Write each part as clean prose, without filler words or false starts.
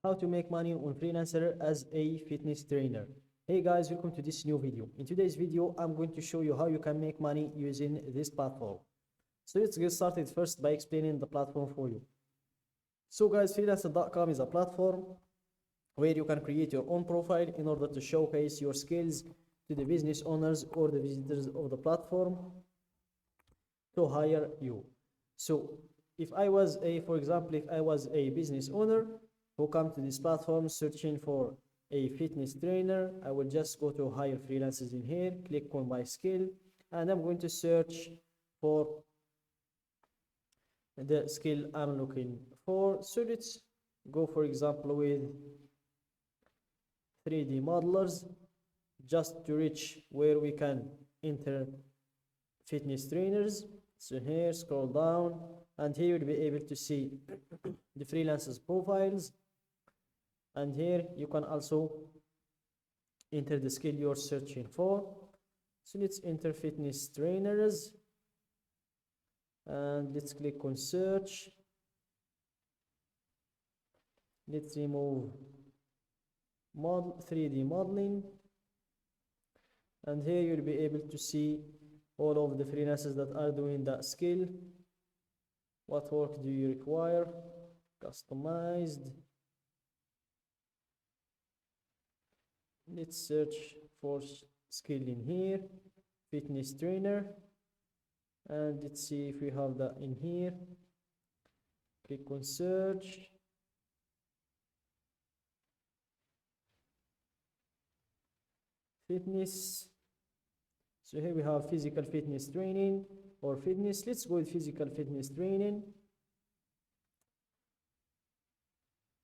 How to make money on Freelancer as a fitness trainer. Hey guys, welcome to this new video. In today's video, I'm going to show you how you can make money using this platform. So let's get started first by explaining the platform for you. So guys, freelancer.com is a platform where you can create your own profile in order to showcase your skills to the business owners or the visitors of the platform to hire you. So if I was a business owner who come to this platform searching for a fitness trainer, I will just go to hire freelancers in here, click on my skill, and I'm going to search for the skill I'm looking for. So let's go, for example, with 3D modelers, just to reach where we can enter fitness trainers. So here, scroll down, and here you'll be able to see the freelancers profiles, and here you can also enter the skill you're searching for. So let's enter fitness trainers, and let's click on search. Let's remove 3D modeling, and here you'll be able to see all of the freelancers that are doing that skill. What work do you require? Customized. Let's search for skill in here, fitness trainer, and let's see if we have that in here. Click on search. Fitness. So here we have physical fitness training or fitness. Let's go with physical fitness training.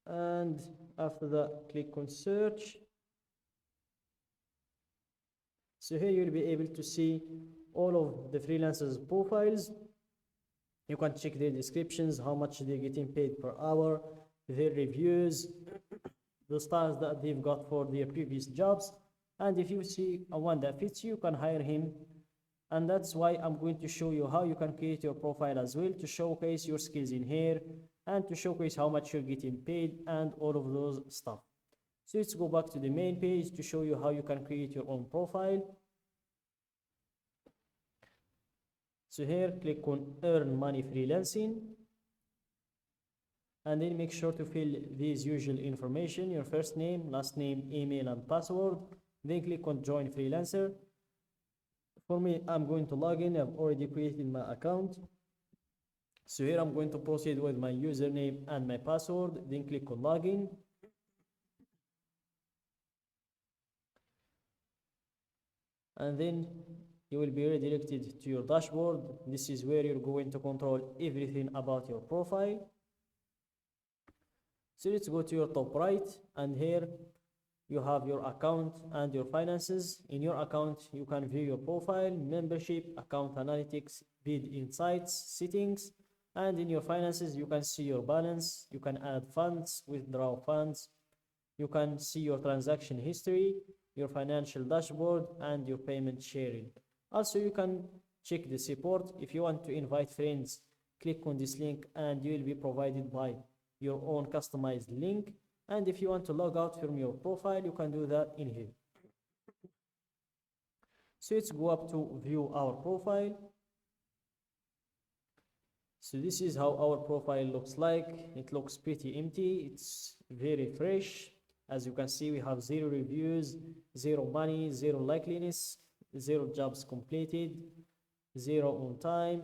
And after that, click on search. So here you'll be able to see all of the freelancers' profiles. You can check their descriptions, how much they're getting paid per hour, their reviews, the stars that they've got for their previous jobs. And if you see a one that fits you, you can hire him. And that's why I'm going to show you how you can create your profile as well, to showcase your skills in here and to showcase how much you're getting paid and all of those stuff. So let's go back to the main page to show you how you can create your own profile. So here, click on earn money freelancing, and then make sure to fill these usual information: your first name, last name, email, and password. Then click on join freelancer. For me, I'm going to log in. I've already created my account. So here I'm going to proceed with my username and my password. Then click on login. And then you will be redirected to your dashboard. This is where you're going to control everything about your profile. So let's go to your top right, and here you have your account and your finances. In your account, you can view your profile, membership, account analytics, bid insights, settings, and in your finances, you can see your balance. You can add funds, withdraw funds. You can see your transaction history, your financial dashboard, and your payment sharing. Also, you can check the support. If you want to invite friends, click on this link and you will be provided by your own customized link. And if you want to log out from your profile, you can do that in here. So let's go up to view our profile. So this is how our profile looks like. It looks pretty empty. It's very fresh. As you can see, we have 0 reviews, 0 money, 0 likeliness, 0 jobs completed, 0 on time.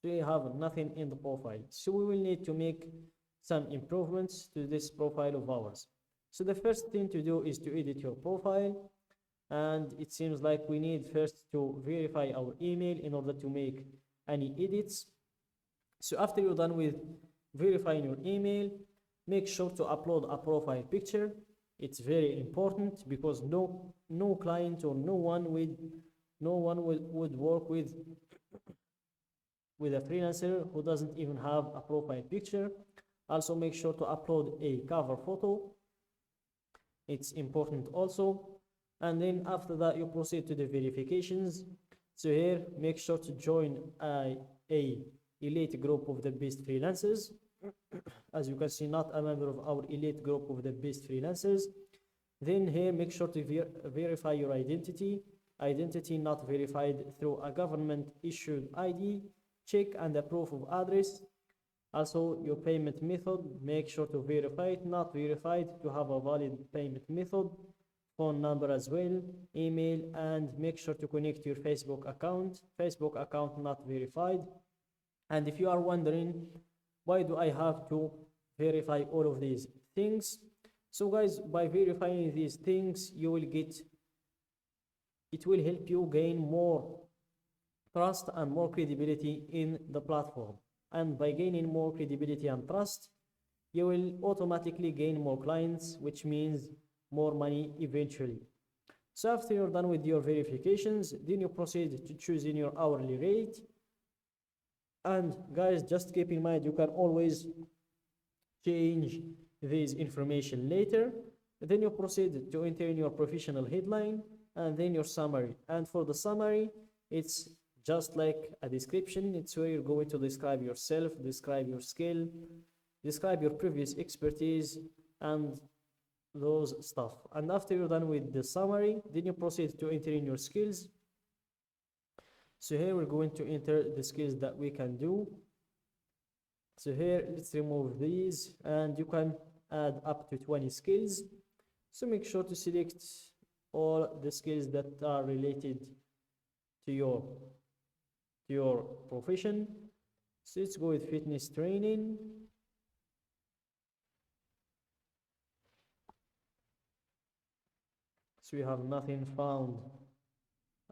So we have nothing in the profile. So we will need to make some improvements to this profile of ours. So the first thing to do is to edit your profile, and it seems like we need first to verify our email in order to make any edits. So after you're done with verifying your email, make sure to upload a profile picture. It's very important because no client or no one would work with a freelancer who doesn't even have a profile picture. Also, make sure to upload a cover photo. It's important also. And then after that, you proceed to the verifications. So here, make sure to join a elite group of the best freelancers. as you can see, not a member of our elite group of the best freelancers. Then here, make sure to verify your identity not verified through a government issued ID, check and a proof of address. Also, your payment method, make sure to verify it, not verified, to have a valid payment method, phone number as well, email, and make sure to connect your Facebook account not verified. And if you are wondering, why do I have to verify all of these things? So guys, by verifying these things, it will help you gain more trust and more credibility in the platform. And by gaining more credibility and trust, you will automatically gain more clients, which means more money eventually. So after you're done with your verifications, then you proceed to choosing your hourly rate. And guys, just keep in mind, you can always change this information later. Then you proceed to enter in your professional headline and then your summary. And for the summary, it's just like a description. It's where you're going to describe yourself, describe your skill, describe your previous expertise, and those stuff. And after you're done with the summary, then you proceed to enter in your skills. So here we're going to enter the skills that we can do. So here, let's remove these, and you can add up to 20 skills. So make sure to select all the skills that are related to your profession. So let's go with fitness training. So we have nothing found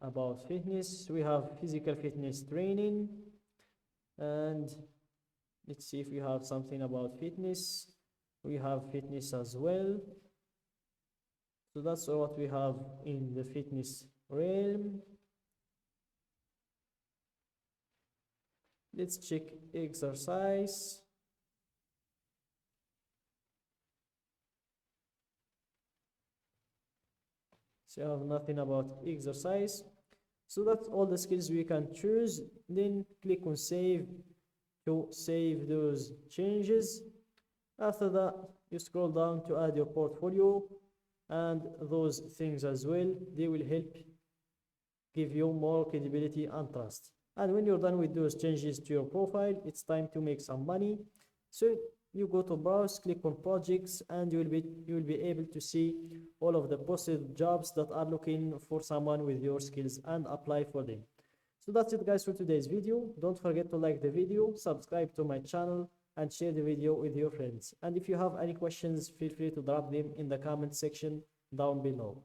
about fitness. We have physical fitness training, and let's see if we have something about fitness. We have fitness as well. So that's all what we have in the fitness realm. Let's check exercise. So I have nothing about exercise. So that's all the skills we can choose. Then click on save to save those changes. After that, you scroll down to add your portfolio and those things as well. They will help give you more credibility and trust. And when you're done with those changes to your profile, it's time to make some money. So you go to browse, click on projects, and you will be able to see all of the posted jobs that are looking for someone with your skills and apply for them. So that's it guys for today's video. Don't forget to like the video, subscribe to my channel, and share the video with your friends. And if you have any questions, feel free to drop them in the comment section down below.